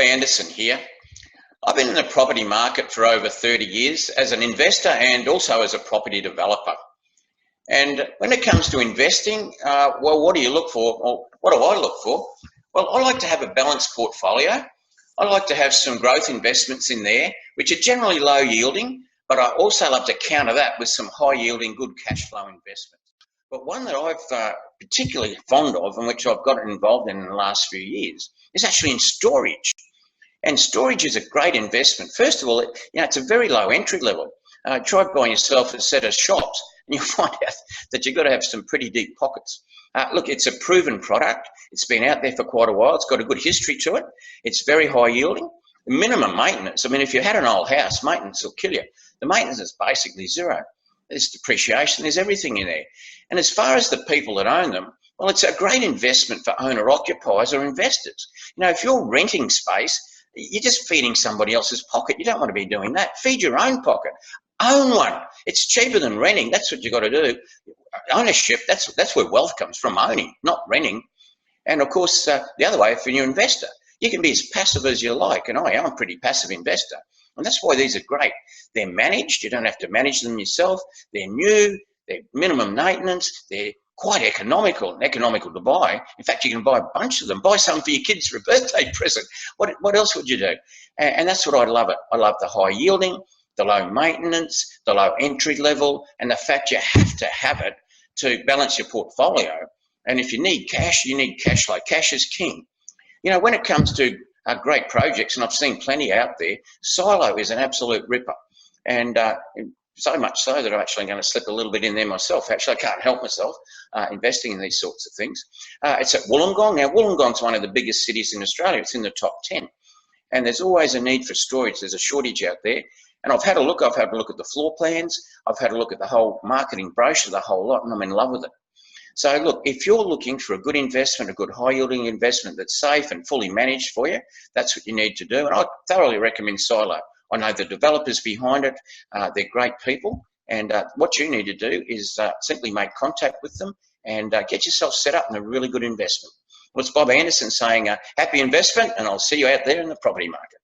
Andersen here. I've been in the property market for over 30 years as an investor and also as a property developer. And when it comes to investing, well, what do you look for? Or what do I look for? Well, I like to have a balanced portfolio. I like to have some growth investments in there, which are generally low yielding, but I also love to counter that with some high yielding, good cash flow investments. But one that I've particularly fond of and which I've gotten involved in the last few years is actually in storage. And storage is a great investment. First of all, it's a very low entry level. Try buying yourself a set of shops and you'll find out that you've got to have some pretty deep pockets. Look, it's a proven product. It's been out there for quite a while. It's got a good history to it. It's very high yielding. Minimum maintenance. I mean, if you had an old house, maintenance will kill you. The maintenance is basically zero. There's depreciation, there's everything in there. And as far as the people that own them, well, it's a great investment for owner-occupiers or investors. If you're renting space, you're just feeding somebody else's pocket. You don't want to be doing that. Feed your own pocket. Own one. It's cheaper than renting. That's what you've got to do. Ownership, that's where wealth comes from, owning, not renting. And of course, the other way, if you're an investor, you can be as passive as you like. And I am a pretty passive investor. And that's why these are great. They're managed. You don't have to manage them yourself. They're new. They're minimum maintenance. They're quite economical to buy. In fact, you can buy a bunch of them. Buy some for your kids for a birthday present. What else would you do? And that's what I love it. I love the high yielding, the low maintenance, the low entry level, and the fact you have to have it to balance your portfolio. And if you need cash, you need cash flow. Cash is king. When it comes to great projects, and I've seen plenty out there, silo is an absolute ripper. And so much so that I'm actually going to slip a little bit in there myself. Actually, I can't help myself investing in these sorts of things. It's at Wollongong. Now, Wollongong's one of the biggest cities in Australia. It's in the top 10. And there's always a need for storage. There's a shortage out there. And I've had a look at the floor plans. I've had a look at the whole marketing brochure, the whole lot, and I'm in love with it. So look, if you're looking for a good investment, a good high-yielding investment that's safe and fully managed for you, that's what you need to do. And I thoroughly recommend Silo. I know the developers behind it. They're great people. And what you need to do is simply make contact with them and get yourself set up in a really good investment. Well, it's Bob Andersen saying happy investment, and I'll see you out there in the property market.